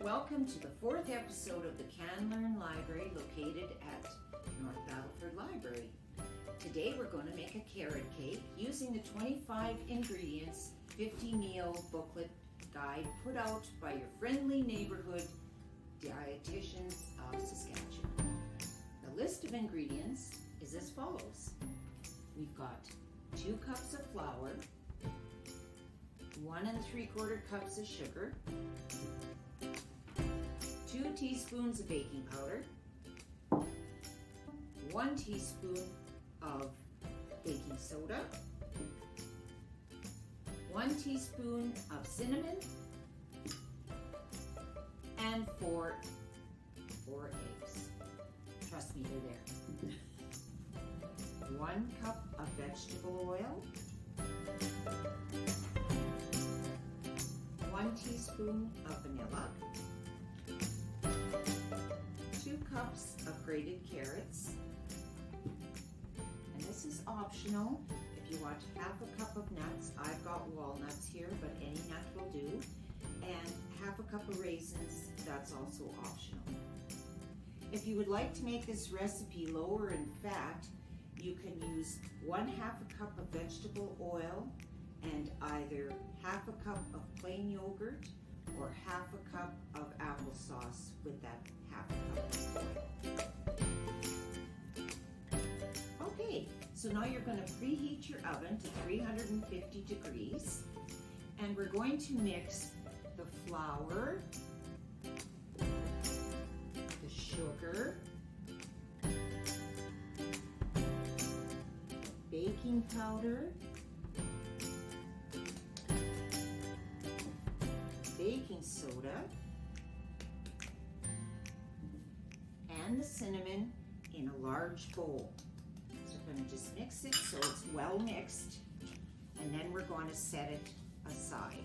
welcome to the fourth episode of the Can Learn Library located at North Battleford Library. Today we're going to make a carrot cake using the 25 ingredients 50 meal booklet guide put out by your friendly neighborhood dietitians of Saskatchewan. The list of ingredients is as follows. We've got 2 cups of flour, 1 3/4 cups of sugar, 2 teaspoons of baking powder, 1 teaspoon of baking soda, 1 teaspoon of cinnamon, and 4 eggs. Trust me, they're there. 1 cup of vegetable oil, 1 teaspoon of vanilla, 2 cups of grated carrots, and this is optional. If you want half a cup of nuts, I've got walnuts here, but any nut will do, and half a cup of raisins, that's also optional. If you would like to make this recipe lower in fat, you can use 1/2 a cup of vegetable oil and either half a cup of plain yogurt or half a cup of applesauce with that half a cup. Okay, so now you're going to preheat your oven to 350 degrees, and we're going to mix the flour, the sugar, baking powder, baking soda, and the cinnamon in a large bowl. So we're going to just mix it so it's well mixed, and then we're going to set it aside.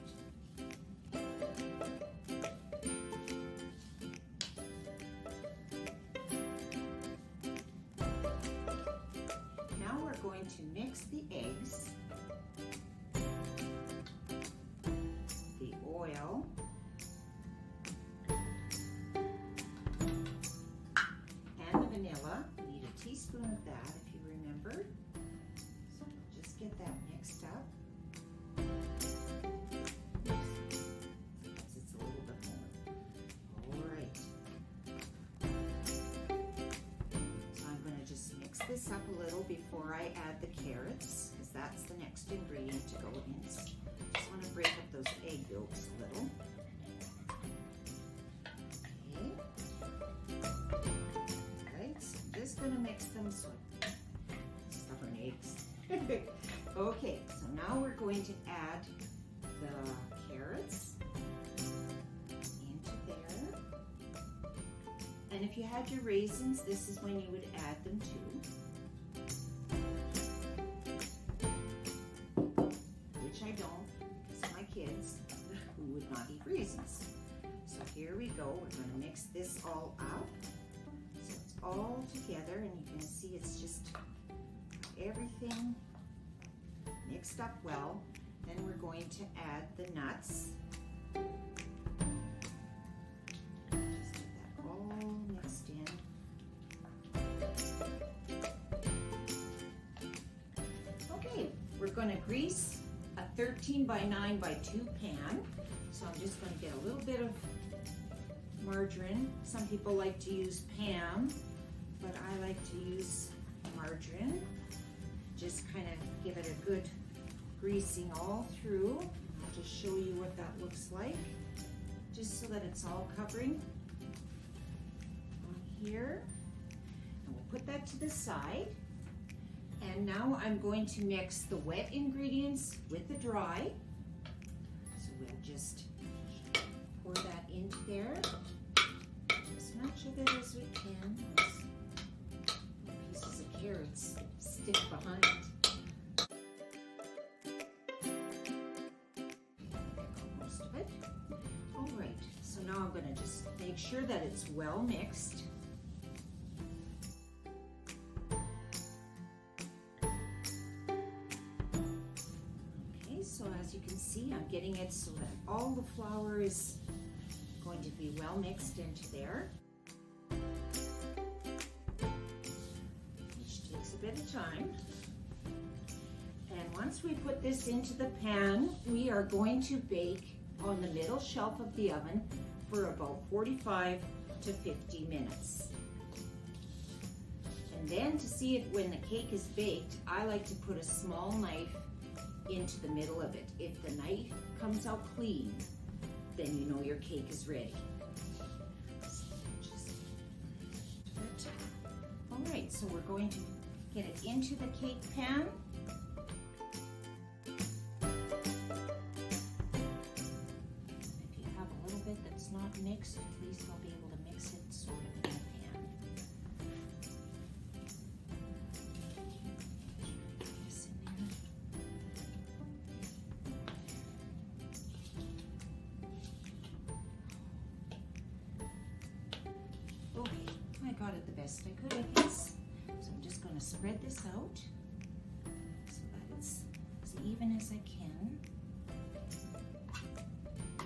Now we're going to mix the eggs, the oil, and the vanilla. We need a teaspoon of that if you remember. So we'll just get that mixed up. Sometimes it's a little bit more. All right. So I'm going to just mix this up a little before I add the carrots, because that's the next ingredient to go in. Just want to break up those egg yolks a little. Okay. Right, so I'm just going to mix them so stubborn eggs. Okay, so now we're going to add the carrots into there. And if you had your raisins, this is when you would add them too. Which I don't, because of my kids who would not eat raisins. So here we go, we're going to mix this all up. So it's all together, and you can see it's just everything mixed up well. Then we're going to add the nuts. Just get that all mixed in. Okay, we're going to grease a 13 by 9 by 2 pan. So I'm just going to get a little bit of margarine. Some people like to use Pam, but I like to use margarine. Just kind of give it a good greasing all through. I'll just show you what that looks like, just so that it's all covering on here. And we'll put that to the side. And now I'm going to mix the wet ingredients with the dry. So we'll just pour that into there. As much of it as we can. Those pieces of carrots stick behind. Most of it. All right, so now I'm going to just make sure that it's well mixed. Okay, so as you can see, I'm getting it so that all the flour is going to be well mixed into there. Which takes a bit of time. And once we put this into the pan, we are going to bake on the middle shelf of the oven for about 45 to 50 minutes. And then to see it when the cake is baked, I like to put a small knife into the middle of it. If the knife comes out clean, then you know your cake is ready. All right, so we're going to get it into the cake pan. If you have a little bit that's not mixed, at least I'll be able to mix it sort of in the pan. Put this in there. Okay, I got it the best I could, I guess. So I'm just going to spread this out so that it's as even as I can.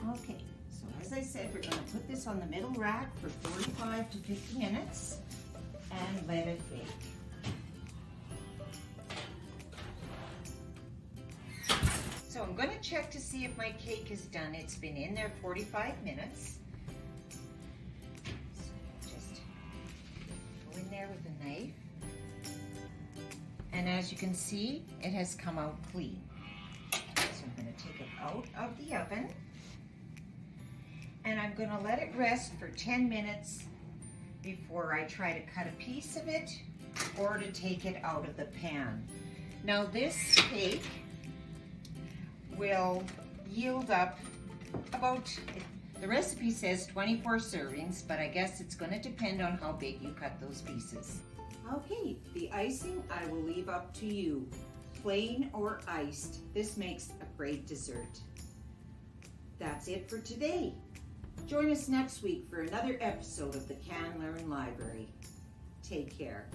Okay, so as I said, we're going to put this on the middle rack for 45 to 50 minutes and let it bake. So I'm going to check to see if my cake is done. It's been in there 45 minutes. There with a knife, and as you can see, it has come out clean. So I'm going to take it out of the oven, and I'm going to let it rest for 10 minutes before I try to cut a piece of it or to take it out of the pan. Now this cake will yield up about, the recipe says 24 servings, but I guess it's going to depend on how big you cut those pieces. Okay, the icing I will leave up to you, plain or iced. This makes a great dessert. That's it for today. Join us next week for another episode of the Can Learn Library. Take care.